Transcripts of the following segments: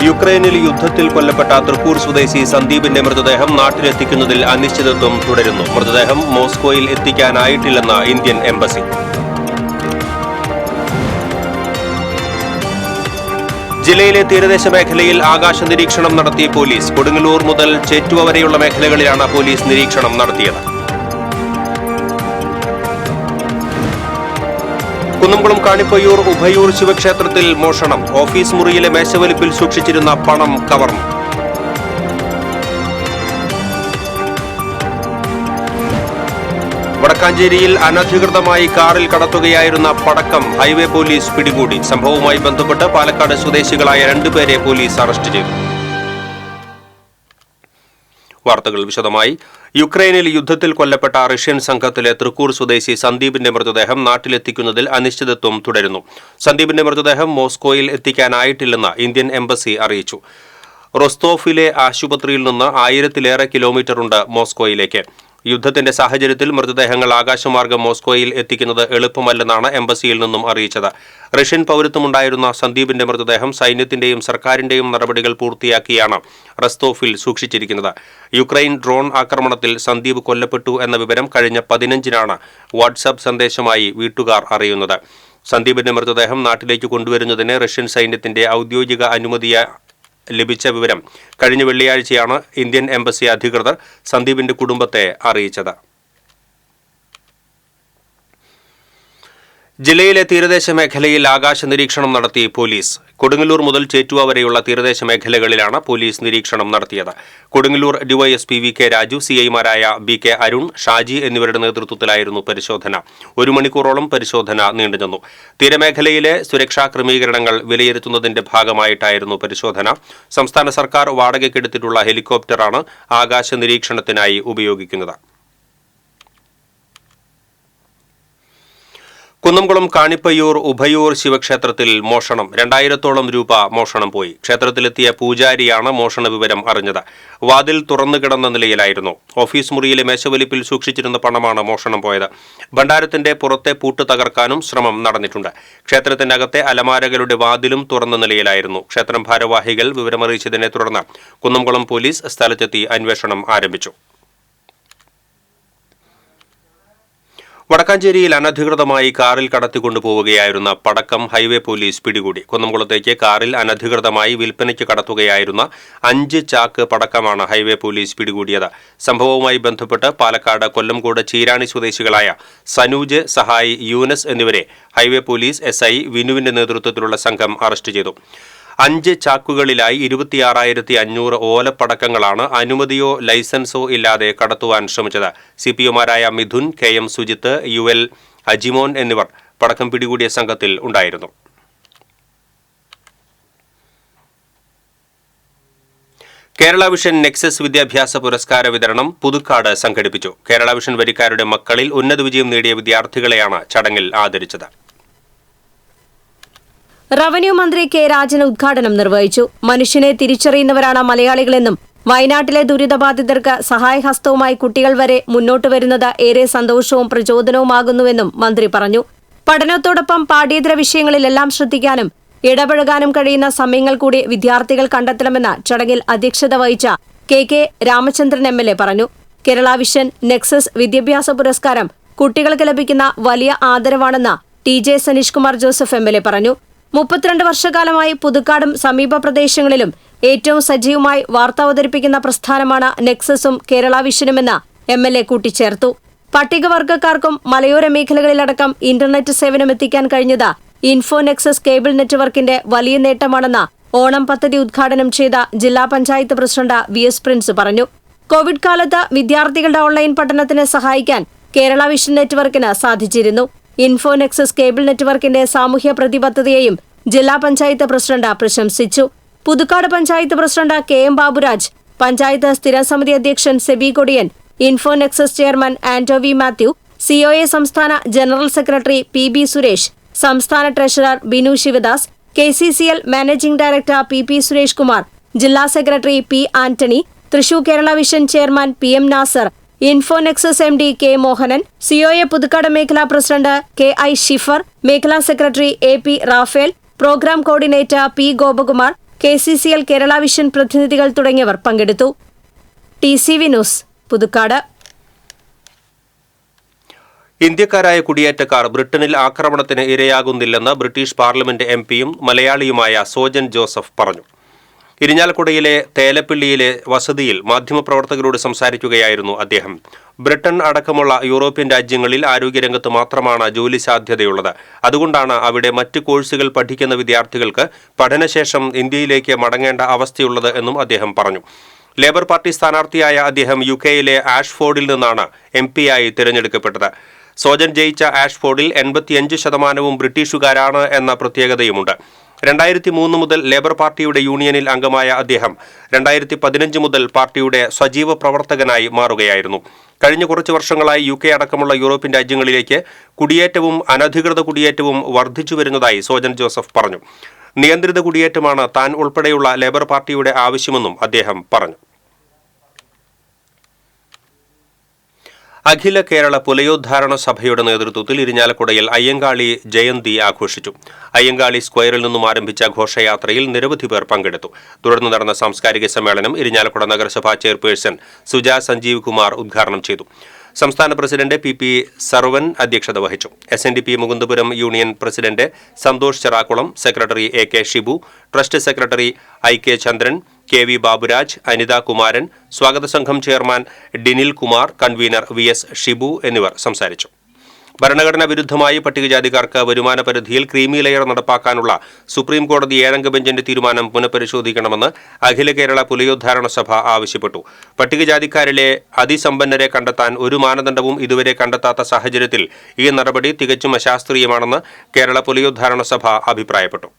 യുക്രൈനിൽ യുദ്ധത്തിൽ കൊല്ലപ്പെട്ട തൃക്കൂർ സ്വദേശി സന്ദീപിന്റെ മൃതദേഹം നാട്ടിലെത്തിക്കുന്നതിൽ അനിശ്ചിതത്വം തുടരുന്നു. മൃതദേഹം മോസ്കോയിൽ എത്തിക്കാനായിട്ടില്ലെന്ന് ഇന്ത്യൻ എംബസി. ജില്ലയിലെ തീരദേശ മേഖലയിൽ ആകാശ നിരീക്ഷണം നടത്തിയ പോലീസ്. കൊടുങ്ങല്ലൂർ മുതൽ ചേറ്റുവ വരെയുള്ള മേഖലകളിലാണ് പോലീസ് നിരീക്ഷണം നടത്തിയത്. കുന്നംകുളം കാണിപ്പയ്യൂർ ഉഭയൂർ ശിവക്ഷേത്രത്തിൽ മോഷണം. ഓഫീസ് മുറിയിലെ മേശവലിപ്പിൽ സൂക്ഷിച്ചിരുന്ന പണം കവർന്നു. വടക്കാഞ്ചേരിയിൽ അനധികൃതമായി കാറിൽ കടത്തുകയായിരുന്ന പടക്കം ഹൈവേ പോലീസ് പിടികൂടി. സംഭവവുമായി ബന്ധപ്പെട്ട് പാലക്കാട് സ്വദേശികളായ 2 പേരെ പോലീസ് അറസ്റ്റ് ചെയ്തു. വാർത്തകൾ വിശദമായി. യുക്രൈനിൽ യുദ്ധത്തിൽ കൊല്ലപ്പെട്ട റഷ്യൻ സംഘത്തിലെ തൃക്കൂർ സ്വദേശി സന്ദീപിന്റെ മൃതദേഹം നാട്ടിലെത്തിക്കുന്നതിൽ അനിശ്ചിതത്വം തുടരുന്നു. സന്ദീപിന്റെ മൃതദേഹം മോസ്കോയിൽ എത്തിക്കാനായിട്ടില്ലെന്ന് ഇന്ത്യൻ എംബസി അറിയിച്ചു. റോസ്തോഫിലെ ആശുപത്രിയിൽ നിന്ന് 1000-ലേറെ കിലോമീറ്ററുണ്ട് മോസ്കോയിലേക്ക്. യുദ്ധത്തിന്റെ സാഹചര്യത്തിൽ മൃതദേഹങ്ങൾ ആകാശമാർഗം മോസ്കോയിൽ എത്തിക്കുന്നത് എളുപ്പമല്ലെന്നാണ് എംബസിയിൽ നിന്നും അറിയിച്ചത്. റഷ്യൻ പൗരത്വമുണ്ടായിരുന്ന സന്ദീപിന്റെ മൃതദേഹം സൈന്യത്തിന്റെയും സർക്കാരിന്റെയും നടപടികൾ പൂർത്തിയാക്കിയാണ് റസ്തോഫിൽ സൂക്ഷിച്ചിരിക്കുന്നത്. യുക്രൈൻ ഡ്രോൺ ആക്രമണത്തിൽ സന്ദീപ് കൊല്ലപ്പെട്ടു എന്ന വിവരം കഴിഞ്ഞ 15-നാണ് വാട്സാപ്പ് സന്ദേശമായി വീട്ടുകാർ അറിയുന്നത്. സന്ദീപിന്റെ മൃതദേഹം നാട്ടിലേക്ക് കൊണ്ടുവരുന്നതിന് റഷ്യൻ സൈന്യത്തിന്റെ ഔദ്യോഗിക അനുമതി ലഭിച്ച വിവരം കഴിഞ്ഞ വെള്ളിയാഴ്ചയാണ് ഇന്ത്യൻ എംബസി അധികൃതർ സന്ദീപിന്റെ കുടുംബത്തെ അറിയിച്ചത്. ജില്ലയിലെ തീരദേശ മേഖലയിൽ ആകാശ നിരീക്ഷണം നടത്തി പോലീസ്. കൊടുങ്ങല്ലൂർ മുതൽ ചേറ്റുവ വരെയുള്ള തീരദേശ മേഖലകളിലാണ് പോലീസ് നിരീക്ഷണം നടത്തിയത്. Kodungallur DYSP V K Raju, സിഐമാരായ ബി കെ അരുൺ, ഷാജി എന്നിവരുടെ നേതൃത്വത്തിലായിരുന്നു പരിശോധന. 1 മണിക്കൂറോളം പരിശോധന നീണ്ടുനിന്നു. തീരമേഖലയിലെ സുരക്ഷാ ക്രമീകരണങ്ങൾ വിലയിരുത്തുന്നതിന്റെ ഭാഗമായിട്ടായിരുന്നു പരിശോധന. സംസ്ഥാന സർക്കാർ വാടകയ്ക്കെടുത്തിട്ടുള്ള ഹെലികോപ്റ്ററാണ് ആകാശ നിരീക്ഷണത്തിനായി ഉപയോഗിക്കുന്നത്. കുന്നംകുളം കാണിപ്പയ്യൂർ ഉഭയൂർ ശിവക്ഷേത്രത്തിൽ മോഷണം. 2000-ഓളം രൂപ മോഷണം പോയി. ക്ഷേത്രത്തിലെത്തിയ പൂജാരിയാണ് മോഷണ വിവരം അറിഞ്ഞത്. വാതിൽ തുറന്നു കിടന്ന നിലയിലായിരുന്നു. ഓഫീസ് മുറിയിലെ മേശവലിപ്പിൽ സൂക്ഷിച്ചിരുന്ന പണമാണ് മോഷണം പോയത്. ഭണ്ഡാരത്തിന്റെ പുറത്തെ പൂട്ട് തകർക്കാനും ശ്രമം നടന്നിട്ടുണ്ട്. ക്ഷേത്രത്തിനകത്തെ അലമാരകളുടെ വാതിലും തുറന്ന നിലയിലായിരുന്നു. ക്ഷേത്രം ഭാരവാഹികൾ വിവരമറിയിച്ചതിനെ തുടർന്ന് കുന്നംകുളം പോലീസ് സ്ഥലത്തെത്തി അന്വേഷണം ആരംഭിച്ചു. വടക്കാഞ്ചേരിയിൽ അനധികൃതമായി കാറിൽ കടത്തിക്കൊണ്ടുപോവുകയായിരുന്ന പടക്കം ഹൈവേ പോലീസ് പിടികൂടി. കുന്നംകുളത്തേക്ക് കാറിൽ അനധികൃതമായി വിൽപ്പനയ്ക്ക് കടത്തുകയായിരുന്ന 5 ചാക്ക് പടക്കമാണ് ഹൈവേ പോലീസ് പിടികൂടിയത്. സംഭവവുമായി ബന്ധപ്പെട്ട് പാലക്കാട് കൊല്ലംകോട് ചീരാണി സ്വദേശികളായ സനൂജ്, സഹായി, യൂനസ് എന്നിവരെ ഹൈവേ പോലീസ് SI വിനുവിന്റെ നേതൃത്വത്തിലുള്ള സംഘം അറസ്റ്റ് ചെയ്തു. 5 ചാക്കുകളിലായി 26,500 ഓലപ്പടക്കങ്ങളാണ് അനുമതിയോ ലൈസൻസോ ഇല്ലാതെ കടത്തുവാൻ ശ്രമിച്ചത്. CPOമാരായ മിഥുൻ, KM സുജിത്ത്, UL അജിമോൻ എന്നിവർ പടക്കം പിടികൂടിയ സംഘത്തിൽ ഉണ്ടായിരുന്നു. കേരള വിഷൻ നെക്സസ് വിദ്യാഭ്യാസ പുരസ്കാര വിതരണം പുതുക്കാട് സംഘടിപ്പിച്ചു. കേരള വിഷൻ വരിക്കാരുടെ മക്കളിൽ ഉന്നത വിജയം നേടിയ വിദ്യാർത്ഥികളെയാണ് ചടങ്ങിൽ ആദരിച്ചത്. റവന്യൂ മന്ത്രി കെ രാജൻ ഉദ്ഘാടനം നിർവഹിച്ചു. മനുഷ്യനെ തിരിച്ചറിയുന്നവരാണ് മലയാളികളെന്നും വയനാട്ടിലെ ദുരിതബാധിതർക്ക് സഹായഹസ്തവുമായി കുട്ടികൾ വരെ മുന്നോട്ട് വരുന്നത് ഏറെ സന്തോഷവും പ്രചോദനവുമാകുന്നുവെന്നും മന്ത്രി പറഞ്ഞു. പഠനത്തോടൊപ്പം പാഠ്യേതര വിഷയങ്ങളിലെല്ലാം ശ്രദ്ധിക്കാനും ഇടപഴകാനും കഴിയുന്ന സമയങ്ങൾ കൂടി വിദ്യാർത്ഥികൾ കണ്ടെത്തണമെന്ന് ചടങ്ങിൽ അധ്യക്ഷത വഹിച്ച KK രാമചന്ദ്രൻ MLA പറഞ്ഞു. കേരള വിഷൻ നെക്സസ് വിദ്യാഭ്യാസ പുരസ്കാരം കുട്ടികൾക്ക് ലഭിക്കുന്ന വലിയ ആദരവാണെന്ന് TJ Saneesh Kumar Joseph MLA പറഞ്ഞു. 32 വർഷക്കാലമായി പുതുക്കാടും സമീപ പ്രദേശങ്ങളിലും ഏറ്റവും സജീവമായി വാർത്ത അവതരിപ്പിക്കുന്ന പ്രസ്ഥാനമാണ് നെക്സസും കേരള വിഷനുമെന്ന് MLA കൂട്ടിച്ചേർത്തു. പട്ടികവർഗക്കാർക്കും മലയോര മേഖലകളിലടക്കം ഇന്റർനെറ്റ് സേവനം എത്തിക്കാൻ കഴിഞ്ഞത് ഇൻഫോ നെക്സസ് കേബിൾ നെറ്റ്വർക്കിന്റെ വലിയ നേട്ടമാണെന്ന് ഓണം പദ്ധതി ഉദ്ഘാടനം ചെയ്ത ജില്ലാ പഞ്ചായത്ത് പ്രസിഡന്റ് VS പ്രിൻസ് പറഞ്ഞു. കോവിഡ് കാലത്ത് വിദ്യാർത്ഥികളുടെ ഓൺലൈൻ പഠനത്തിന് സഹായിക്കാൻ കേരള വിഷൻ നെറ്റ്വർക്കിന് സാധിച്ചിരുന്നു. ഇൻഫോ നെക്സസ് കേബിൾ നെറ്റ്വർക്കിന്റെ സാമൂഹ്യ പ്രതിബദ്ധതയെയും ജില്ലാ പഞ്ചായത്ത് പ്രസിഡന്റ് പ്രശംസിച്ചു. പുതുക്കാട് പഞ്ചായത്ത് പ്രസിഡന്റ് KM ബാബുരാജ്, പഞ്ചായത്ത് സ്ഥിരം സമിതി അധ്യക്ഷൻ Sebi Kodiyan, info nexus chairman Anto V Mathew, COA സംസ്ഥാന ജനറൽ സെക്രട്ടറി PB സുരേഷ്, സംസ്ഥാന treasurer Binu Sivadas, KCCL managing director PP Suresh Kumar, ജില്ലാ secretary P Antony, Thrissur Kerala vision chairman PM Nasar, info nexus MD K Mohanan, COA Puthukkad മേഖലാ പ്രസിഡന്റ് KI ഷിഫർ, മേഖലാ secretary AP Raphael, programme coordinator P Gopakumar, KCCL Kerala vision പ്രതിനിധികൾ തുടങ്ങിയവർ പങ്കെടുത്തു. TCV news, Puthukkad. ഇന്ത്യക്കാരായ കുടിയേറ്റക്കാർ ബ്രിട്ടനിൽ ആക്രമണത്തിന് ഇരയാകുന്നില്ലെന്ന് ബ്രിട്ടീഷ് പാർലമെന്റ് MPയും മലയാളിയുമായ സോജൻ ജോസഫ് പറഞ്ഞു. ഇരിഞ്ഞാലക്കുടയിലെ തേലപ്പിള്ളിയിലെ വസതിയിൽ മാധ്യമപ്രവർത്തകരോട് സംസാരിക്കുകയായിരുന്നു അദ്ദേഹം. ബ്രിട്ടൻ അടക്കമുള്ള യൂറോപ്യൻ രാജ്യങ്ങളിൽ ആരോഗ്യരംഗത്ത് മാത്രമാണ് ജോലി സാധ്യതയുള്ളത്. അതുകൊണ്ടാണ് അവിടെ മറ്റ് കോഴ്സുകൾ പഠിക്കുന്ന വിദ്യാർത്ഥികൾക്ക് പഠനശേഷം ഇന്ത്യയിലേക്ക് മടങ്ങേണ്ട അവസ്ഥയുള്ളത് എന്നും അദ്ദേഹം പറഞ്ഞു. ലേബർ പാർട്ടി സ്ഥാനാർത്ഥിയായ അദ്ദേഹം UK-യിലെ ആഷ്ഫോർഡിൽ നിന്നാണ് MP-യായി തിരഞ്ഞെടുക്കപ്പെട്ടത്. സോജൻ ജയിച്ച ആഷ്ഫോർഡിൽ 85% ബ്രിട്ടീഷുകാരാണ് എന്ന പ്രത്യേകതയുമുണ്ട്. 2003 മുതൽ ലേബർ പാർട്ടിയുടെ യൂണിയനിൽ അംഗമായ അദ്ദേഹം 2015 മുതൽ പാർട്ടിയുടെ സജീവ പ്രവർത്തകനായി മാറുകയായിരുന്നു. കഴിഞ്ഞ കുറച്ച് വർഷങ്ങളായി UK അടക്കമുള്ള യൂറോപ്യൻ രാജ്യങ്ങളിലേക്ക് കുടിയേറ്റവും അനധികൃത കുടിയേറ്റവും വർദ്ധിച്ചു വരുന്നതായി സോജൻ ജോസഫ് പറഞ്ഞു. നിയന്ത്രിത കുടിയേറ്റമാണ് താൻ ഉൾപ്പെടെയുള്ള ലേബർ പാർട്ടിയുടെ ആവശ്യമെന്നും അദ്ദേഹം പറഞ്ഞു. അഖില കേരള പുലയോദ്ധാരണ സഭയുടെ നേതൃത്വത്തിൽ ഇരിഞ്ഞാലക്കുടയിൽ അയ്യങ്കാളി ജയന്തി ആഘോഷിച്ചു. അയ്യങ്കാളി സ്ക്വയറിൽ നിന്നും ആരംഭിച്ച ഘോഷയാത്രയിൽ നിരവധി പേർ പങ്കെടുത്തു. തുടർന്ന് നടന്ന സാംസ്കാരിക സമ്മേളനം ഇരിഞ്ഞാലക്കുട നഗരസഭാ ചെയർപേഴ്സൺ സുജ സഞ്ജീവ് കുമാർ ഉദ്ഘാടനം ചെയ്തു. സംസ്ഥാന പ്രസിഡന്റ് PP സർവൻ അധ്യക്ഷത വഹിച്ചു. SNDP Mukundapuram union president Santhosh Cherakulam, secretary AK Shibu, trust secretary IK Chandran, KV Baburaj, Anitha Kumaran, സ്വാഗത സംഘം chairman Dinil Kumar, convener VS Shibu എന്നിവർ സംസാരിച്ചു. ഭരണഘടനാ വിരുദ്ധമായി പട്ടികജാതിക്കാർക്ക് വരുമാന പരിധിയിൽ ക്രീമി ലെയർ നടപ്പാക്കാനുള്ള സുപ്രീം കോടതി 7-അംഗ ബെഞ്ചിന്റെ തീരുമാനം പുനഃപരിശോധിക്കണമെന്ന് അഖില കേരള പുലയോദ്ധാരണ സഭ ആവശ്യപ്പെട്ടു. പട്ടികജാതിക്കാരിലെ അതിസമ്പന്നരെ കണ്ടെത്താൻ ഒരു മാനദണ്ഡവും ഇതുവരെ കണ്ടെത്താത്ത സാഹചര്യത്തിൽ ഈ നടപടി തികച്ചും അശാസ്ത്രീയമാണെന്ന് കേരള പുലയോദ്ധാരണ സഭ അഭിപ്രായപ്പെട്ടു.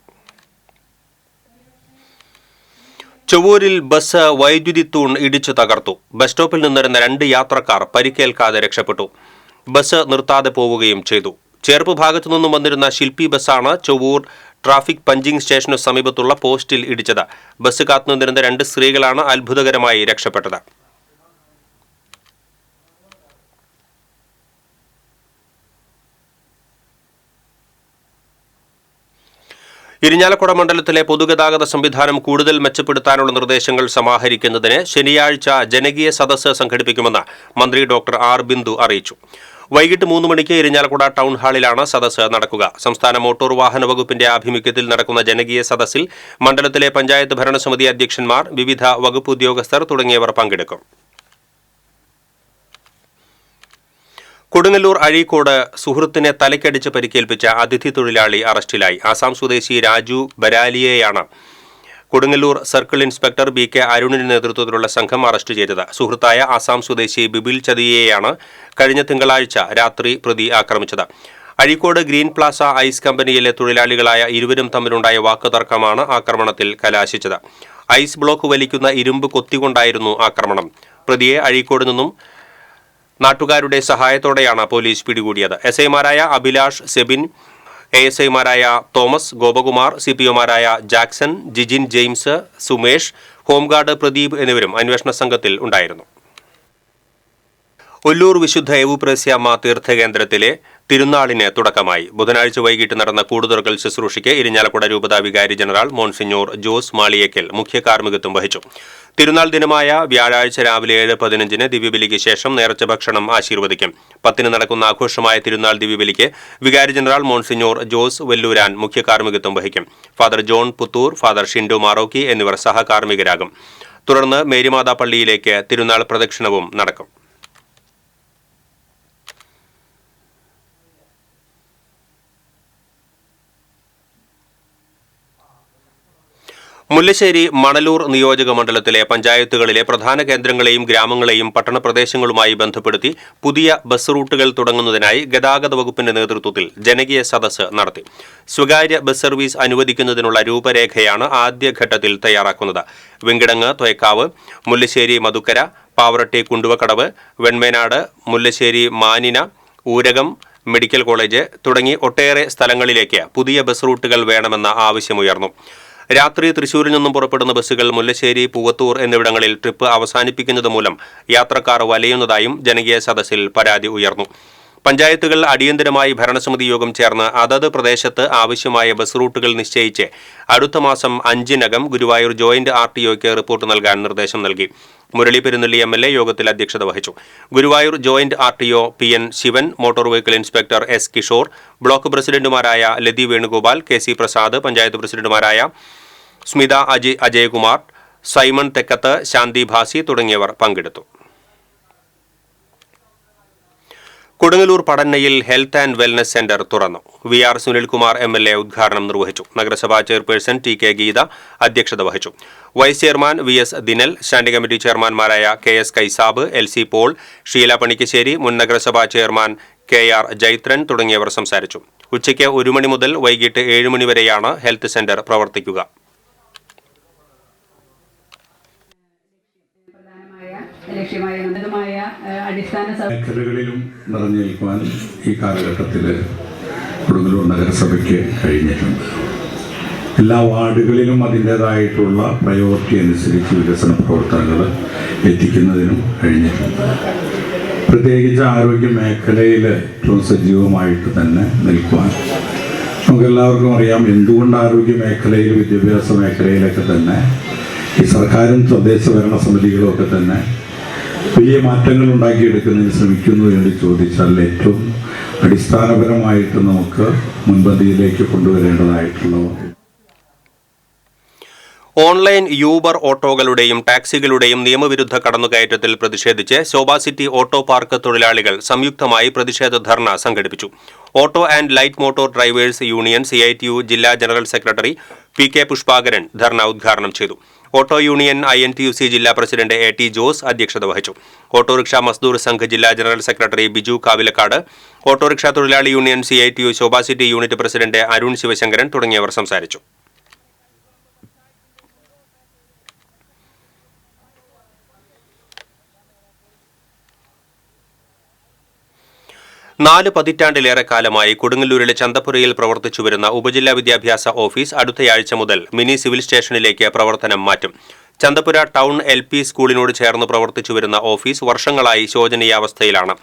ചൊവ്വൂരിൽ ബസ് വൈദ്യുതി തൂൺ ഇടിച്ചു തകർത്തു. ബസ് സ്റ്റോപ്പിൽ നിന്നിരുന്ന 2 യാത്രക്കാർ പരിക്കേൽക്കാതെ രക്ഷപ്പെട്ടു. ബസ് നിർത്താതെ പോവുകയും ചെയ്തു. ചേർപ്പ് ഭാഗത്തു നിന്നും വന്നിരുന്ന ശില്പി ബസ്സാണ് ചൊവ്വൂർ ട്രാഫിക് പഞ്ചിംഗ് സ്റ്റേഷനു സമീപത്തുള്ള പോസ്റ്റിൽ ഇടിച്ചത്. ബസ് കാത്തുനിന്നിരുന്ന 2 സ്ത്രീകളാണ് അത്ഭുതകരമായി രക്ഷപ്പെട്ടത്. ഇരിഞ്ഞാലക്കുട മണ്ഡലത്തിലെ പൊതുഗതാഗത സംവിധാനം കൂടുതൽ മെച്ചപ്പെടുത്താനുള്ള നിർദ്ദേശങ്ങൾ സമാഹരിക്കുന്നതിന് ശനിയാഴ്ച ജനകീയ സദസ്സ് സംഘടിപ്പിക്കുമെന്ന് മന്ത്രി ഡോക്ടർ R ബിന്ദു അറിയിച്ചു. വൈകിട്ട് 3 മണിക്ക് ഇരിഞ്ഞാലക്കുട ടൗൺ ഹാളിലാണ് സദസ്സ് നടക്കുക. സംസ്ഥാന മോട്ടോർ വാഹന വകുപ്പിന്റെ ആഭിമുഖ്യത്തിൽ നടക്കുന്ന ജനകീയ സദസ്സിൽ മണ്ഡലത്തിലെ പഞ്ചായത്ത് ഭരണസമിതി അധ്യക്ഷന്മാർ, വിവിധ വകുപ്പ് ഉദ്യോഗസ്ഥർ തുടങ്ങിയവർ പങ്കെടുക്കും. കൊടുങ്ങല്ലൂർ അഴീക്കോട് സുഹൃത്തിനെ തലയ്ക്കടിച്ച് പരിക്കേൽപ്പിച്ച അതിഥി തൊഴിലാളി അറസ്റ്റിലായി. ആസാം സ്വദേശി രാജു ബരാലിയെയാണ് കൊടുങ്ങല്ലൂർ സർക്കിൾ ഇൻസ്പെക്ടർ BK അരുണിന്റെ നേതൃത്വത്തിലുള്ള സംഘം അറസ്റ്റ് ചെയ്തത്. സുഹൃത്തായ ആസാം സ്വദേശി ബിബിൽ ചതിയെയാണ് കഴിഞ്ഞ തിങ്കളാഴ്ച രാത്രി പ്രതി ആക്രമിച്ചത്. അഴീക്കോട് ഗ്രീൻ പ്ലാസ ഐസ് കമ്പനിയിലെ തൊഴിലാളികളായ ഇരുവരും തമ്മിലുണ്ടായ വാക്കുതർക്കമാണ് ആക്രമണത്തിൽ കലാശിച്ചത്. ഐസ് ബ്ലോക്ക് വലിക്കുന്ന ഇരുമ്പ് കൊത്തിക്കൊണ്ടായിരുന്നു ആക്രമണം. പ്രതിയെ അഴീക്കോട് നിന്നും നാട്ടുകാരുടെ സഹായത്തോടെയാണ് പോലീസ് പിടികൂടിയത്. SI-മാരായ അഭിലാഷ്, സെബിൻ, ASI-മാരായ തോമസ്, ഗോപകുമാർ, CPO-മാരായ ജാക്സൺ, ജിജിൻ ജെയിംസ്, സുമേഷ്, ഹോംഗാർഡ് പ്രദീപ് എന്നിവരും അന്വേഷണ സംഘത്തിൽ ഉണ്ടായിരുന്നു. ഒല്ലൂർ വിശുദ്ധ എവുപ്രേസ്യാമ്മ തീർത്ഥകേന്ദ്രത്തിലെ തിരുനാളിന് തുടക്കമായി. ബുധനാഴ്ച വൈകിട്ട് നടന്ന കൂടുതുറക്കൽ ശുശ്രൂഷയ്ക്ക് ഇരിഞ്ഞാലക്കുട രൂപതാ വികാരി ജനറൽ മോൺസിഞ്ഞോർ ജോസ് മാളിയേക്കൽ മുഖ്യ കാർമ്മികത്വം വഹിച്ചു. തിരുനാൾ ദിനമായ വ്യാഴാഴ്ച രാവിലെ 7:15 ദിവ്യബലിക്ക് ശേഷം നേർച്ച ഭക്ഷണം ആശീർവദിക്കും. 10 നടക്കുന്ന ആഘോഷമായ തിരുനാൾ ദിവ്യബലിക്ക് വികാരി ജനറൽ മോൺസിഞ്ഞോർ ജോസ് വെല്ലൂരാൻ മുഖ്യ കാർമ്മികത്വം വഹിക്കും. Father John Puthur, father Shindo Marokki എന്നിവർ സഹകാർമ്മികരാകും. തുടർന്ന് മേരിമാതാ പള്ളിയിലേക്ക് തിരുനാൾ പ്രദക്ഷിണവും നടക്കും. മുല്ലശ്ശേരി മണലൂർ നിയോജക മണ്ഡലത്തിലെ പഞ്ചായത്തുകളിലെ പ്രധാന കേന്ദ്രങ്ങളെയും ഗ്രാമങ്ങളെയും പട്ടണപ്രദേശങ്ങളുമായി ബന്ധപ്പെടുത്തി പുതിയ ബസ് റൂട്ടുകൾ തുടങ്ങുന്നതിനായി ഗതാഗത വകുപ്പിന്റെ നേതൃത്വത്തിൽ ജനകീയ സദസ്സ് നടത്തി. സ്വകാര്യ ബസ് സർവീസ് അനുവദിക്കുന്നതിനുള്ള രൂപരേഖയാണ് ആദ്യഘട്ടത്തിൽ തയ്യാറാക്കുന്നത്. വെങ്കിടങ്ങ്, തൊയക്കാവ്, മുല്ലശ്ശേരി മധുക്കര, പാവറട്ടി കുണ്ടുവക്കടവ്, വെൺമേനാട്, മുല്ലശ്ശേരി മാനിന, ഊരകം മെഡിക്കൽ കോളേജ് തുടങ്ങി ഒട്ടേറെ സ്ഥലങ്ങളിലേക്ക് പുതിയ ബസ് റൂട്ടുകൾ വേണമെന്ന ആവശ്യമുയർന്നു. രാത്രി തൃശൂരിൽ നിന്നും പുറപ്പെടുന്ന ബസ്സുകൾ മുല്ലശ്ശേരി, പൂവത്തൂർ എന്നിവിടങ്ങളിൽ ട്രിപ്പ് അവസാനിപ്പിക്കുന്നത് മൂലം യാത്രക്കാർ വലയുന്നതായും ജനകീയ സദസ്സിൽ പരാതി ഉയർന്നു. പഞ്ചായത്തുകൾ അടിയന്തരമായി ഭരണസമിതി യോഗം ചേർന്ന് അതത് പ്രദേശത്ത് ആവശ്യമായ ബസ് റൂട്ടുകൾ നിശ്ചയിച്ച് അടുത്ത മാസം 5-നകം ഗുരുവായൂർ ജോയിന്റ് RTOയ്ക്ക് റിപ്പോർട്ട് നൽകാൻ നിർദ്ദേശം നൽകി. മുരളി പെരുന്നെല്ലി MLA യോഗത്തിൽ അധ്യക്ഷത വഹിച്ചു. Guruvayur joint RTO PN Sivan, motor vehicle inspector S Kishore, block പ്രസിഡന്റുമാരായ ലതി വേണുഗോപാൽ, KC പ്രസാദ്, പഞ്ചായത്ത് പ്രസിഡന്റുമാരായ സ്മിത അജയകുമാർ, സൈമൺ തെക്കത്ത്, ശാന്തി ഭാസി തുടങ്ങിയവർ പങ്കെടുത്തു. കൊടുങ്ങല്ലൂർ പടന്നയിൽ ഹെൽത്ത് ആൻഡ് വെൽനസ് സെന്റർ തുറന്നു. VR സുനിൽകുമാർ MLA ഉദ്ഘാടനം നിർവഹിച്ചു. നഗരസഭാ ചെയർപേഴ്സൺ TK ഗീത അധ്യക്ഷത വഹിച്ചു. Vice chairman VS Dinal, standing committee ചെയർമാൻമാരായ KS Kaisab, LC Paul, Sheela Panikkassery, മുൻ നഗരസഭാ ചെയർമാൻ KR ജൈത്രൻ തുടങ്ങിയവർ സംസാരിച്ചു. ഉച്ചയ്ക്ക് 1 മണി മുതൽ വൈകിട്ട് 7 മണി വരെയാണ് ഹെൽത്ത് സെന്റർ പ്രവർത്തിക്കുക. മേഖലകളിലും നിറഞ്ഞു നിൽക്കുവാൻ ഈ കാലഘട്ടത്തിൽ കൊടുങ്ങല്ലൂർ നഗരസഭയ്ക്ക് കഴിഞ്ഞിട്ടുണ്ട്. എല്ലാ വാർഡുകളിലും അതിൻ്റേതായിട്ടുള്ള പ്രയോറിറ്റി അനുസരിച്ച് വികസന പ്രവർത്തനങ്ങൾ എത്തിക്കുന്നതിനും കഴിഞ്ഞിട്ടുണ്ട്. പ്രത്യേകിച്ച് ആരോഗ്യ മേഖലയിൽ ഏറ്റവും സജീവമായിട്ട് തന്നെ നിൽക്കുവാൻ നമുക്കെല്ലാവർക്കും അറിയാം. എന്തുകൊണ്ട് ആരോഗ്യ മേഖലയിൽ, വിദ്യാഭ്യാസ മേഖലയിലൊക്കെ തന്നെ ഈ സർക്കാരും തദ്ദേശ ഭരണ സമിതികളും ഒക്കെ തന്നെ വലിയ മാറ്റങ്ങൾ ഉണ്ടാക്കിയെടുക്കുന്നതിന് ശ്രമിക്കുന്നു എന്ന് ചോദിച്ചാൽ ഏറ്റവും അടിസ്ഥാനപരമായിട്ട് നമുക്ക് മുൻപന്തിയിലേക്ക് കൊണ്ടുവരേണ്ടതായിട്ടുള്ള ഓൺലൈൻ യൂബർ ഓട്ടോകളുടെയും ടാക്സികളുടെയും നിയമവിരുദ്ധ കടന്നുകയറ്റത്തിൽ പ്രതിഷേധിച്ച് ശോഭ സിറ്റി ഓട്ടോ പാർക്ക് തൊഴിലാളികൾ സംയുക്തമായി പ്രതിഷേധ ധർണ സംഘടിപ്പിച്ചു. Auto and light motor drivers union CITU ജില്ലാ ജനറൽ സെക്രട്ടറി PK പുഷ്പാകരൻ ധർണ ഉദ്ഘാടനം ചെയ്തു. ഓട്ടോ യൂണിയൻ INTUC ജില്ലാ പ്രസിഡന്റ് AT ജോസ് അധ്യക്ഷത വഹിച്ചു. ഓട്ടോറിക്ഷ മസ്ദൂർ സംഘ് ജില്ലാ general secretary Biju Kavilakkad, auto rickshaw തൊഴിലാളി union CITU Shobha city unit president Arun Sivasankaran തുടങ്ങിയവർ സംസാരിച്ചു. നാല് പതിറ്റാണ്ടിലേറെ കാലമായി കൊടുങ്ങല്ലൂരിലെ ചന്തപ്പുരയിൽ പ്രവർത്തിച്ചുവരുന്ന ഉപജില്ലാ വിദ്യാഭ്യാസ ഓഫീസ് അടുത്തയാഴ്ച മുതൽ മിനി സിവിൽ സ്റ്റേഷനിലേക്ക് പ്രവർത്തനം മാറ്റും. ചന്തപ്പുര ടൗൺ LP സ്കൂളിനോട് ചേർന്ന് പ്രവർത്തിച്ചുവരുന്ന ഓഫീസ് വർഷങ്ങളായി ശോചനീയാവസ്ഥയിലാണ്.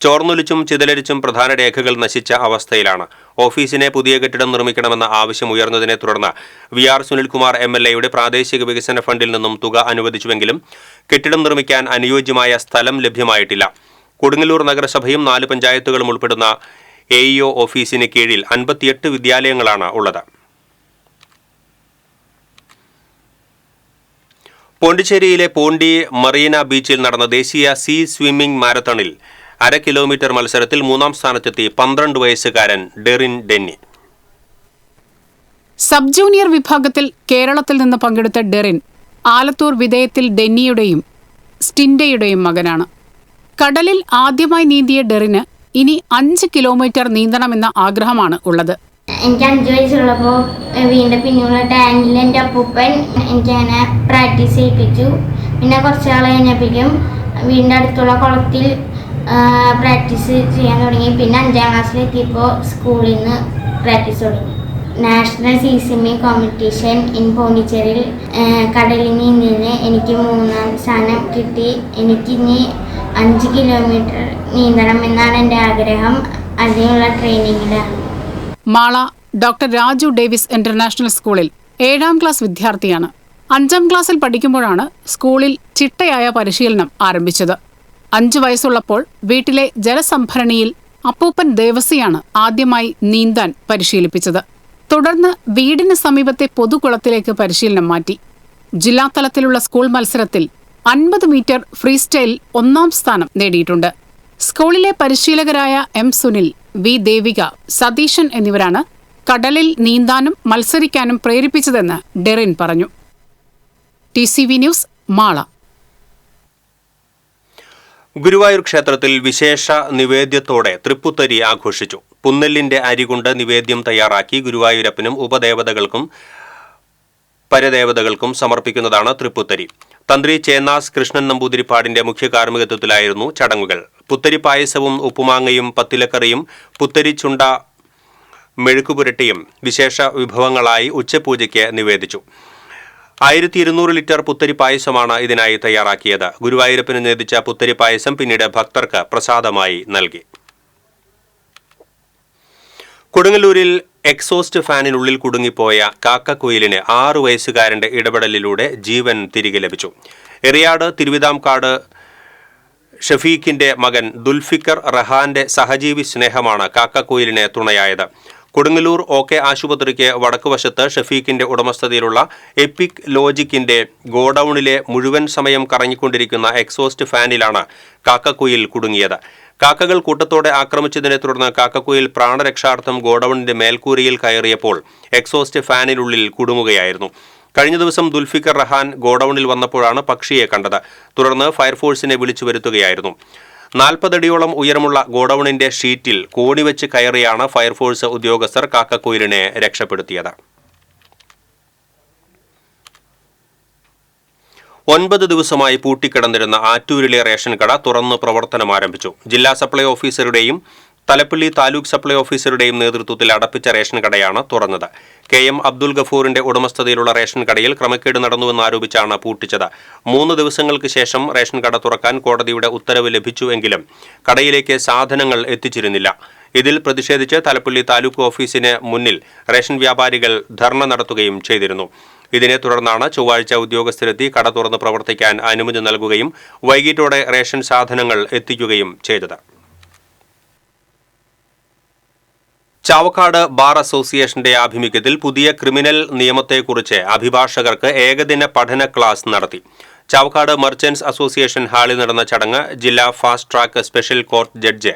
ചോർന്നൊലിച്ചും ചിതലരിച്ചും പ്രധാന രേഖകൾ നശിച്ച അവസ്ഥയിലാണ്. ഓഫീസിനെ പുതിയ കെട്ടിടം നിർമ്മിക്കണമെന്ന ആവശ്യം ഉയർന്നതിനെ തുടർന്ന് VR സുനിൽകുമാർ MLAയുടെ പ്രാദേശിക വികസന ഫണ്ടിൽ നിന്നും തുക അനുവദിച്ചുവെങ്കിലും കെട്ടിടം നിർമ്മിക്കാൻ അനുയോജ്യമായ സ്ഥലം ലഭ്യമായിട്ടില്ല. കൊടുങ്ങല്ലൂർ നഗരസഭയും 4 പഞ്ചായത്തുകളും ഉൾപ്പെടുന്ന AEO ഓഫീസിന് കീഴിൽ 58 വിദ്യാലയങ്ങളാണ് ഉള്ളത്. പോണ്ടിച്ചേരിയിലെ പോണ്ടി മറീന ബീച്ചിൽ നടന്ന ദേശീയ സീ സ്വിമ്മിംഗ് മാരത്തണിൽ 1/2 കിലോമീറ്റർ മത്സരത്തിൽ 3ാം സ്ഥാനത്തെത്തി 12 വയസ്സുകാരൻ ഡെറിൻ ഡെന്നി. സബ് ജൂനിയർ വിഭാഗത്തിൽ കേരളത്തിൽ നിന്ന് പങ്കെടുത്ത ഡെറിൻ ആലത്തൂർ വിധേയത്തിൽ ഡെന്നിയുടെയും സ്റ്റിൻഡയുടെയും മകനാണ്. കടലിൽ ആദ്യമായി നീന്തിയ ഡെറിന് ഇനി 5 കിലോമീറ്റർ നീന്തണമെന്ന ആഗ്രഹമാണ് ഉള്ളത്. എനിക്ക് 5 വയസ്സുള്ളപ്പോൾ വീണ്ടും പിന്നെയുള്ള ടാങ്കിൽ എൻ്റെ അപ്പൂപ്പൻ എനിക്കങ്ങനെ പ്രാക്ടീസ് ചെയ്യിപ്പിച്ചു. പിന്നെ കുറച്ച് നാൾ കഴിഞ്ഞപ്പോഴേക്കും വീണ്ടും അടുത്തുള്ള കുളത്തിൽ പ്രാക്ടീസ് ചെയ്യാൻ തുടങ്ങി. പിന്നെ 5ാം ക്ലാസ്സിലെത്തിയപ്പോൾ സ്കൂളിൽ നിന്ന് പ്രാക്ടീസ് തുടങ്ങി. National sea swimming competition in പോണ്ടിച്ചേരിയിൽ കടലിൽ നീന്തിന് എനിക്ക് 3ാം സ്ഥാനം കിട്ടി. എനിക്കിനി 5 കിലോമീറ്റർ നീന്തണം എന്നാണ് എൻ്റെ ആഗ്രഹം. അതിനുള്ള ട്രെയിനിങ്ങിലാണ്. മാള ഡോക്ടർ രാജു ഡേവിസ് ഇന്റർനാഷണൽ സ്കൂളിൽ 7ാം ക്ലാസ് വിദ്യാർത്ഥിയാണ്. 5ാം ക്ലാസ്സിൽ പഠിക്കുമ്പോഴാണ് സ്കൂളിൽ ചിട്ടയായ പരിശീലനം ആരംഭിച്ചത്. 5 വയസ്സുള്ളപ്പോൾ വീട്ടിലെ ജലസംഭരണിയിൽ അപ്പൂപ്പൻ ദേവസിയാണ് ആദ്യമായി നീന്താൻ പരിശീലിപ്പിച്ചത്. തുടർന്ന് വീടിന് സമീപത്തെ പൊതുകുളത്തിലേക്ക് പരിശീലനം മാറ്റി. ജില്ലാതലത്തിലുള്ള സ്കൂൾ മത്സരത്തിൽ 50 മീറ്റർ ഫ്രീ സ്റ്റൈൽ 1ാം സ്ഥാനം നേടിയിട്ടുണ്ട്. സ്കൂളിലെ പരിശീലകരായ M സുനിൽ, V ദേവിക, സതീശൻ എന്നിവരാണ് കടലിൽ നീന്താനും മത്സരിക്കാനും പ്രേരിപ്പിച്ചതെന്ന് ഡെറിൻ പറഞ്ഞു. TCV news, Mala. ഗുരുവായൂർ ക്ഷേത്രത്തിൽ വിശേഷ നിവേദ്യത്തോടെ തൃപ്പുത്തരി ആഘോഷിച്ചു. പുന്നെല്ലിന്റെ അരികൊണ്ട് നിവേദ്യം തയ്യാറാക്കി ഗുരുവായൂരപ്പനും ഉപദേവതകൾക്കും പരദേവതകൾക്കും സമർപ്പിക്കുന്നതാണ് തൃപ്പുത്തരി. തന്ത്രി ചേന്നാസ് കൃഷ്ണൻ നമ്പൂതിരിപ്പാടിന്റെ മുഖ്യ കാർമ്മികത്വത്തിലായിരുന്നു ചടങ്ങുകൾ. പുത്തരി പായസവും ഉപ്പുമാങ്ങയും പത്തിലക്കറിയും പുത്തരി ചുണ്ട മെഴുക്കുപുരട്ടിയും വിശേഷ വിഭവങ്ങളായി ഉച്ചപൂജയ്ക്ക് നിവേദിച്ചു. 1200 ലിറ്റർ പുത്തരി പായസമാണ് ഇതിനായി തയ്യാറാക്കിയത്. ഗുരുവായൂരപ്പന് നേദിച്ച പുത്തരി പായസം പിന്നീട് ഭക്തർക്ക് പ്രസാദമായി നൽകി. കൊടുങ്ങല്ലൂരിൽ എക്സോസ്റ്റ് ഫാനിനുള്ളിൽ കുടുങ്ങിപ്പോയ കാക്കക്കുയിലിന് 6 വയസ്സുകാരന്റെ ഇടപെടലിലൂടെ ജീവൻ തിരികെ ലഭിച്ചു. എറിയാട് തിരുവിതാംകാട് ഷഫീഖിന്റെ മകൻ ദുൽഫിക്കർ റഹാന്റെ സഹജീവി സ്നേഹമാണ് കാക്കക്കുയിലിന് തുണയായത്. കൊടുങ്ങല്ലൂർ OK ആശുപത്രിക്ക് വടക്കുവശത്ത് ഷഫീഖിന്റെ ഉടമസ്ഥതയിലുള്ള എപ്പിക് ലോജിക്കിന്റെ ഗോഡൌണിലെ മുഴുവൻ സമയം കറങ്ങിക്കൊണ്ടിരിക്കുന്ന എക്സോസ്റ്റ് ഫാനിലാണ് കാക്കക്കുയിൽ കുടുങ്ങിയത്. കാക്കകൾ കൂട്ടത്തോടെ ആക്രമിച്ചതിനെ തുടർന്ന് കാക്കക്കുയിൽ പ്രാണരക്ഷാർത്ഥം ഗോഡൌണിന്റെ മേൽക്കൂരയിൽ കയറിയപ്പോൾ എക്സോസ്റ്റ് ഫാനിനുള്ളിൽ കുടുങ്ങുകയായിരുന്നു. കഴിഞ്ഞ ദിവസം ദുൽഫിക്കർ റഹാൻ ഗോഡൌണിൽ വന്നപ്പോഴാണ് പക്ഷിയെ കണ്ടത്. തുടർന്ന് ഫയർഫോഴ്സിനെ വിളിച്ചു വരുത്തുകയായിരുന്നു. 40 അടിയോളം ഉയരമുള്ള ഗോഡൌണിന്റെ ഷീറ്റിൽ കോണിവെച്ച് കയറിയാണ് ഫയർഫോഴ്സ് ഉദ്യോഗസ്ഥർ കാക്കക്കുയിലിനെ രക്ഷപ്പെടുത്തിയത്. 9 ദിവസമായി പൂട്ടിക്കിടന്നിരുന്ന ആറ്റൂരിലെ റേഷൻ കട തുറന്ന് പ്രവർത്തനം ആരംഭിച്ചു. ജില്ലാ സപ്ലൈ ഓഫീസറുടെയും തലപ്പള്ളി താലൂക്ക് സപ്ലൈ ഓഫീസറുടെയും നേതൃത്വത്തിൽ അടപ്പിച്ച റേഷൻ കടയാണ് തുറന്നത്. KM അബ്ദുൽ ഗഫൂറിന്റെ ഉടമസ്ഥതയിലുള്ള റേഷൻ കടയിൽ ക്രമക്കേട് നടന്നുവെന്നാരോപിച്ചാണ് പൂട്ടിച്ചത്. 3 ദിവസങ്ങൾക്ക് ശേഷം റേഷൻ കട തുറക്കാൻ കോടതിയുടെ ഉത്തരവ് ലഭിച്ചുവെങ്കിലും കടയിലേക്ക് സാധനങ്ങൾ എത്തിച്ചിരുന്നില്ല. ഇതിൽ പ്രതിഷേധിച്ച് തലപ്പള്ളി താലൂക്ക് ഓഫീസിന് മുന്നിൽ റേഷൻ വ്യാപാരികൾ ധർണ നടത്തുകയും ചെയ്തിരുന്നു. ഇതിനെ തുടർന്നാണ് ചൊവ്വാഴ്ച ഉദ്യോഗസ്ഥരെത്തി കട തുറന്ന് പ്രവർത്തിക്കാൻ അനുമതി നൽകുകയും വൈകിട്ടോടെ റേഷൻ സാധനങ്ങൾ എത്തിക്കുകയും ചെയ്തത്. ചാവക്കാട് ബാർ അസോസിയേഷന്റെ ആഭിമുഖ്യത്തിൽ പുതിയ ക്രിമിനൽ നിയമത്തെക്കുറിച്ച് അഭിഭാഷകർക്ക് ഏകദിന പഠന ക്ലാസ് നടത്തി. ചാവക്കാട് മർച്ചന്റ്സ് അസോസിയേഷൻ ഹാളിൽ നടന്ന ചടങ്ങ് ജില്ലാ fast track special court judge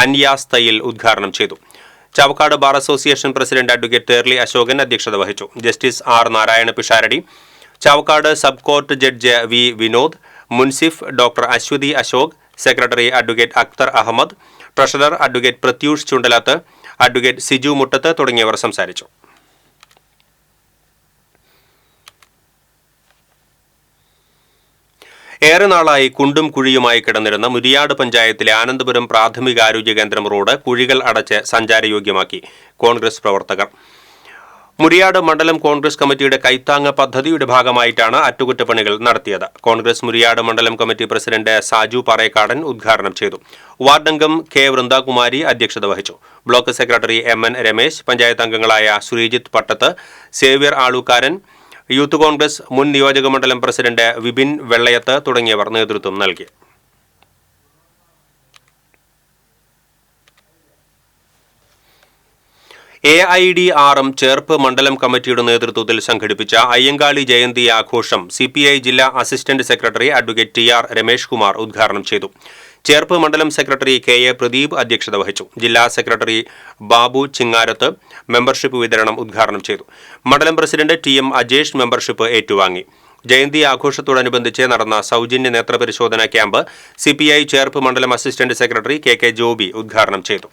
Anyas Thayyil ഉദ്ഘാടനം ചെയ്തു. Chavakkad bar association president advocate Therly Ashokan അധ്യക്ഷത വഹിച്ചു. Justice R. Narayana Pisharody, Chavakkad sub court judge V. Vinod, മുൻസിഫ് doctor Aswathy Ashok, secretary advocate Akhtar Ahammed, treasurer advocate Prathyush Chundalath, advocate Siju Muttath തുടങ്ങിയവർ സംസാരിച്ചു. ഏറെ നാളായി കുണ്ടും കുഴിയുമായി കിടന്നിരുന്ന മുരിയാട് പഞ്ചായത്തിലെ ആനന്ദപുരം പ്രാഥമികാരോഗ്യ കേന്ദ്രം റോഡ് കുഴികൾ അടച്ച് സഞ്ചാരയോഗ്യമാക്കി കോൺഗ്രസ് പ്രവർത്തകർ. മുരിയാട് മണ്ഡലം കോൺഗ്രസ് കമ്മിറ്റിയുടെ കൈത്താങ്ങ പദ്ധതിയുടെ ഭാഗമായിട്ടാണ് അറ്റകുറ്റപ്പണികൾ നടത്തിയത്. കോൺഗ്രസ് മുരിയാട് മണ്ഡലം കമ്മിറ്റി പ്രസിഡന്റ് സാജു പാറേക്കാടൻ ഉദ്ഘാടനം ചെയ്തു. വാർഡംഗം K. വൃന്ദാകുമാരി അധ്യക്ഷത വഹിച്ചു. Block secretary MN Ramesh, panchayat അംഗങ്ങളായ ശ്രീജിത്ത് പട്ടത്ത്, സേവ്യർ ആളൂക്കാരൻ, യൂത്ത് കോൺഗ്രസ് മുൻ നിയോജക മണ്ഡലം പ്രസിഡന്റ് വിപിൻ വെള്ളയത്ത് തുടങ്ങിയവർ നേതൃത്വം നൽകി. AIDRM ചേർപ്പ് മണ്ഡലം കമ്മിറ്റിയുടെ നേതൃത്വത്തിൽ സംഘടിപ്പിച്ച അയ്യങ്കാളി ജയന്തി ആഘോഷം CPI ജില്ലാ assistant secretary advocate TR Ramesh Kumar ഉദ്ഘാടനം ചെയ്തു. ചേർപ്പ് മണ്ഡലം സെക്രട്ടറി KA പ്രദീപ് അധ്യക്ഷത വഹിച്ചു. ജില്ലാ സെക്രട്ടറി ബാബു ചിങ്ങാരത്ത് മെമ്പർഷിപ്പ് വിതരണം ഉദ്ഘാടനം ചെയ്തു. മണ്ഡലം പ്രസിഡന്റ് TM അജേഷ് മെമ്പർഷിപ്പ് ഏറ്റുവാങ്ങി. ജയന്തി ആഘോഷത്തോടനുബന്ധിച്ച് നടന്ന സൗജന്യ നേത്രപരിശോധനാ ക്യാമ്പ് CPI ചേർപ്പ് മണ്ഡലം അസിസ്റ്റന്റ് സെക്രട്ടറി KK ജോബി ഉദ്ഘാടനം ചെയ്തു.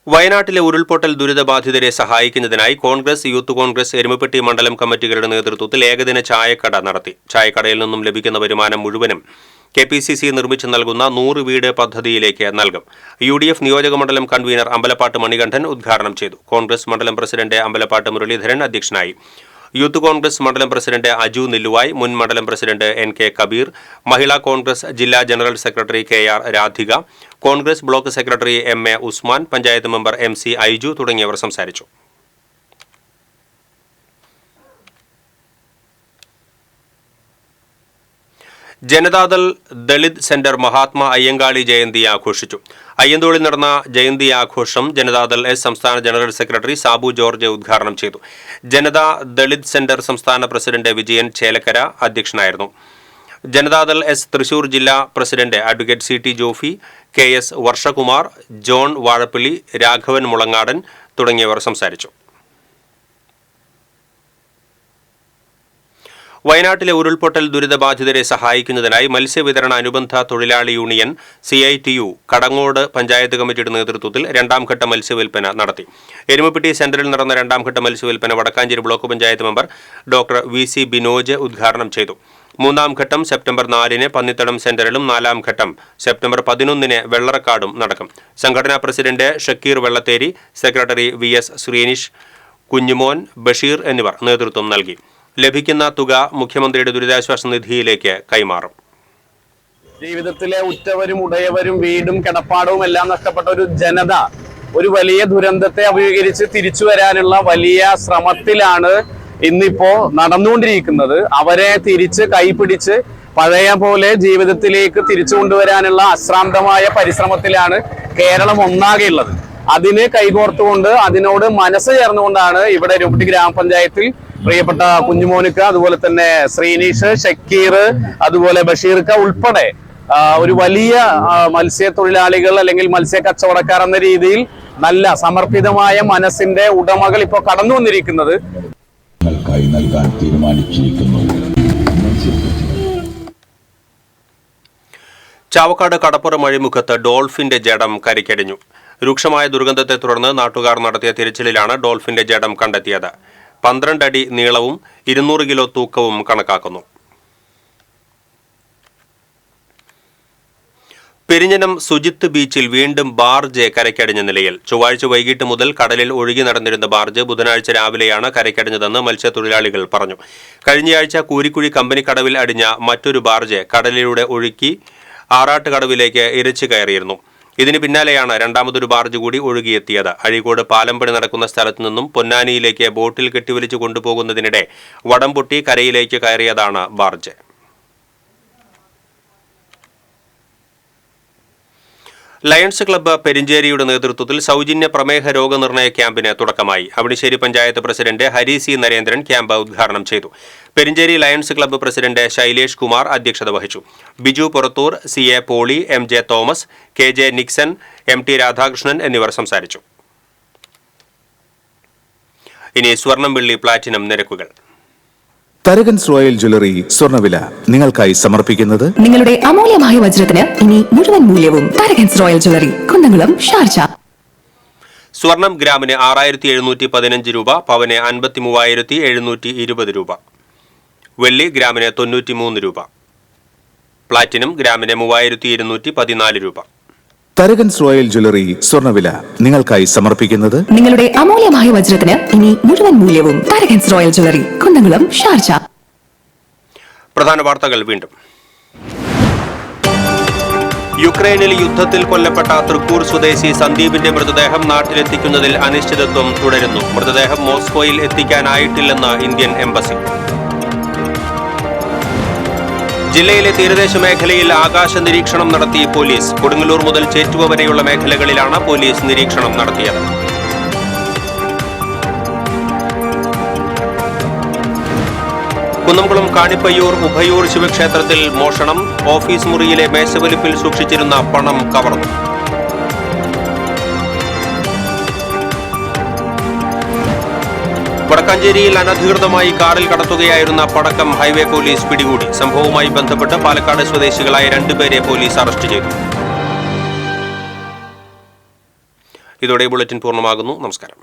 വയനാട്ടിലെ ഉരുൾപൊട്ടൽ ദുരിതബാധിതരെ സഹായിക്കുന്നതിനായി കോൺഗ്രസ്, യൂത്ത് കോൺഗ്രസ്, എരുമപ്പെട്ടി മണ്ഡലം കമ്മിറ്റികളുടെ നേതൃത്വത്തിൽ ഏകദിന ചായക്കട നടത്തി. ചായക്കടയിൽ നിന്നും ലഭിക്കുന്ന വരുമാനം മുഴുവനും KPCC നിർമ്മിച്ചു നൽകുന്ന 100 വീട് പദ്ധതിയിലേക്ക് നൽകും. UDF നിയോജക മണ്ഡലം കൺവീനർ അമ്പലപ്പാട്ട് മണികണ്ഠൻ ഉദ്ഘാടനം ചെയ്തു. കോൺഗ്രസ് മണ്ഡലം പ്രസിഡന്റ് അമ്പലപ്പാട്ട് മുരളീധരൻ അധ്യക്ഷനായി. യൂത്ത് കോൺഗ്രസ് മണ്ഡലം പ്രസിഡന്റ് അജു നെല്ലുവായ്, മുൻ മണ്ഡലം president NK Kabeer, Mahila Congress ജില്ലാ general secretary KR Radhika, Congress block secretary MA Usman, panchayat member MC Aiju തുടങ്ങിയവർ സംസാരിച്ചു. ജനതാദൾ ദളിത് സെന്റർ മഹാത്മാ അയ്യങ്കാളി ജയന്തി ആഘോഷിച്ചു. അയ്യന്തോളിൽ നടന്ന ജയന്തി ആഘോഷം ജനതാദൾ S സംസ്ഥാന ജനറൽ സെക്രട്ടറി സാബു ജോർജ് ഉദ്ഘാടനം ചെയ്തു. ജനതാ ദളിത് സെന്റർ സംസ്ഥാന പ്രസിഡന്റ് വിജയൻ ചേലക്കര അധ്യക്ഷനായിരുന്നു. ജനതാദൾ S തൃശൂർ ജില്ലാ president advocate CT Jofi, KS Varshakumar, John Vazhappilly, Raghavan Mulangadan തുടങ്ങിയവർ സംസാരിച്ചു. വയനാട്ടിലെ ഉരുൾപൊട്ടൽ ദുരിതബാധിതരെ സഹായിക്കുന്നതിനായി മത്സ്യവിതരണ അനുബന്ധ തൊഴിലാളി യൂണിയൻ CITU കടങ്ങോട് പഞ്ചായത്ത് കമ്മിറ്റിയുടെ നേതൃത്വത്തിൽ 2ാം ഘട്ട മത്സ്യവിൽപ്പന നടത്തി. എരുമപ്പെട്ടി സെന്ററിൽ നടന്ന 2ാം ഘട്ട മത്സ്യവിൽപ്പന Wadakkanchery block panchayat member doctor VC Binoj ഉദ്ഘാടനം ചെയ്തു. 3ാം ഘട്ടം സെപ്റ്റംബർ 4-ന് പന്നിത്തടം സെന്ററിലും 4ാം ഘട്ടം സെപ്റ്റംബർ 11-ന് വെള്ളറക്കാടും നടക്കും. സംഘടനാ president Shakir Vellatheri, secretary VS Sreenish, Kunjumon, Basheer എന്നിവർ നേതൃത്വം നൽകി. ലഭിക്കുന്ന തുക മുഖ്യമന്ത്രിയുടെ ദുരിതാശ്വാസ നിധിയിലേക്ക് കൈമാറും. ജീവിതത്തിലെ ഉറ്റവരും ഉടയവരും വീടും കിടപ്പാടവും എല്ലാം നഷ്ടപ്പെട്ട ഒരു ജനത ഒരു വലിയ ദുരന്തത്തെ അഭിമുഖീകരിച്ച് തിരിച്ചു വരാനുള്ള വലിയ ശ്രമത്തിലാണ് ഇന്നിപ്പോ നടന്നുകൊണ്ടിരിക്കുന്നത്. അവരെ തിരിച്ച് കൈപിടിച്ച് പഴയ പോലെ ജീവിതത്തിലേക്ക് തിരിച്ചു കൊണ്ടുവരാനുള്ള അശ്രാന്തമായ പരിശ്രമത്തിലാണ് കേരളം ഒന്നാകെയുള്ളത്. അതിന് കൈകോർത്തുകൊണ്ട് അതിനോട് മനസ്സ് ചേർന്നുകൊണ്ടാണ് ഇവിടെ ഇരുമുടി ഗ്രാമപഞ്ചായത്തിൽ പ്രിയപ്പെട്ട കുഞ്ഞുമോനിക്ക, അതുപോലെ തന്നെ ശ്രീനീഷ്, ഷക്കീർ, അതുപോലെ ബഷീർക്ക ഉൾപ്പെടെ ഒരു വലിയ മത്സ്യത്തൊഴിലാളികൾ അല്ലെങ്കിൽ മത്സ്യ കച്ചവടക്കാർ എന്ന രീതിയിൽ നല്ല സമർപ്പിതമായ മനസ്സിന്റെ ഉടമകൾ ഇപ്പോൾ കടന്നു വന്നിരിക്കുന്നത് നൽകാൻ തീരുമാനിച്ചിരിക്കുന്നു. ചാവക്കാട് കടപ്പുറം അഴിമുഖത്ത് ഡോൾഫിന്റെ ജഡം കരയ്ക്കടിഞ്ഞു. രൂക്ഷമായ ദുർഗന്ധത്തെ തുടർന്ന് നാട്ടുകാർ നടത്തിയ തിരച്ചിലിലാണ് ഡോൾഫിന്റെ ജഡം കണ്ടെത്തിയത്. 12 അടി നീളവും 200 കിലോ തൂക്കവും കണക്കാക്കുന്നു. പെരിഞ്ഞനം സുജിത്ത് ബീച്ചിൽ വീണ്ടും ബാർജ് കരയ്ക്കടിഞ്ഞ നിലയിൽ. ചൊവ്വാഴ്ച വൈകിട്ട് മുതൽ കടലിൽ ഒഴുകി നടന്നിരുന്ന ബാർജ് ബുധനാഴ്ച രാവിലെയാണ് കരയ്ക്കടിഞ്ഞതെന്ന് മത്സ്യത്തൊഴിലാളികൾ പറഞ്ഞു. കഴിഞ്ഞയാഴ്ച കൂരിക്കുഴി കമ്പനിക്കടവിൽ അടിഞ്ഞ മറ്റൊരു ബാർജ് കടലിലൂടെ ഒഴുക്കി ആറാട്ടുകടവിലേക്ക് ഇരച്ചു കയറിയിരുന്നു. ഇതിന് പിന്നാലെയാണ് രണ്ടാമതൊരു ബാർജ് കൂടി ഒഴുകിയെത്തിയത്. അഴീക്കോട് പാലം പണി നടക്കുന്ന സ്ഥലത്തു നിന്നും പൊന്നാനിയിലേക്ക് ബോട്ടിൽ കെട്ടിവലിച്ചു കൊണ്ടുപോകുന്നതിനിടെ വടം പൊട്ടി കരയിലേക്ക് കയറിയതാണ് ബാർജ്. ലയൺസ് ക്ലബ്ബ് പെരിഞ്ചേരിയുടെ നേതൃത്വത്തിൽ സൗജന്യ പ്രമേഹ രോഗനിർണയ ക്യാമ്പിന് തുടക്കമായി. Avinissery panchayat president Hari C Narendran camp ഉദ്ഘാടനം ചെയ്തു. Perinchery lions club president Shailesh Kumar അധ്യക്ഷത വഹിച്ചു. Biju Purathur, C A Poly, M J Thomas, K J Nixon, M T Radhakrishnan എന്നിവർ സംസാരിച്ചു. ഇനി സ്വർണം, വെള്ളി, പ്ലാറ്റിനം നിരക്കുകൾ. തരകൻസ് റോയൽ ജ്വല്ലറി സ്വർണ്ണവില നിങ്ങൾക്കായി സമർപ്പിക്കുന്നത് നിങ്ങളുടെ അമൂല്യമായ വജ്രത്തിന് ഇനി മുഴുവൻ മൂല്യവും Tharakans royal jewellery, Kunnamkulam, Sharjah. സ്വർണം ഗ്രാമിന് 6715 രൂപ, പവന് 53720 രൂപ, വെള്ളി ഗ്രാമിന് 93 രൂപ, പ്ലാറ്റിനം ഗ്രാമിന് 3214 രൂപ. തരകൻസ് റോയൽ ജ്വല്ലറി സ്വർണ്ണവില നിങ്ങൾക്കായി സമർപ്പിക്കുന്നത് നിങ്ങളുടെ അമൂല്യമായ വജ്രത്തിന് ഇനി മുഴുവൻ മൂല്യവും Tharakans royal jewellery, Kunnamkulam, Sharjah. പ്രധാന വാർത്തകൾ വീണ്ടും. യുക്രൈനിൽ യുദ്ധത്തിൽ കൊല്ലപ്പെട്ട തൃക്കൂർ സ്വദേശി സന്ദീപിന്റെ മൃതദേഹം നാട്ടിലെത്തിക്കുന്നതിൽ അനിശ്ചിതത്വം തുടരുന്നു. മൃതദേഹം മോസ്കോയിൽ എത്തിക്കാനായിട്ടില്ലെന്ന് ഇന്ത്യൻ എംബസി. ജില്ലയിലെ തീരദേശ മേഖലയിൽ ആകാശ നിരീക്ഷണം നടത്തി പോലീസ്. കൊടുങ്ങല്ലൂർ മുതൽ ചേറ്റുവ വരെയുള്ള മേഖലകളിലാണ് പോലീസ് നിരീക്ഷണം നടത്തിയത്. കുന്നംകുളം കാണിപ്പയ്യൂർ ഉഭയൂർ ശിവക്ഷേത്രത്തിൽ മോഷണം. ഓഫീസ് മുറിയിലെ മേശവലിപ്പിൽ സൂക്ഷിച്ചിരുന്ന പണം കവർന്നു. വടക്കാഞ്ചേരിയിൽ അനധികൃതമായി കാറിൽ കടത്തുകയായിരുന്ന പടക്കം ഹൈവേ പോലീസ് പിടികൂടി. സംഭവവുമായി ബന്ധപ്പെട്ട് പാലക്കാട് സ്വദേശികളായ 2 പേരെ പോലീസ് അറസ്റ്റ് ചെയ്തു. ഇതോടെ ബുള്ളറ്റിൻ പൂർണ്ണമാകുന്നു. നമസ്കാരം.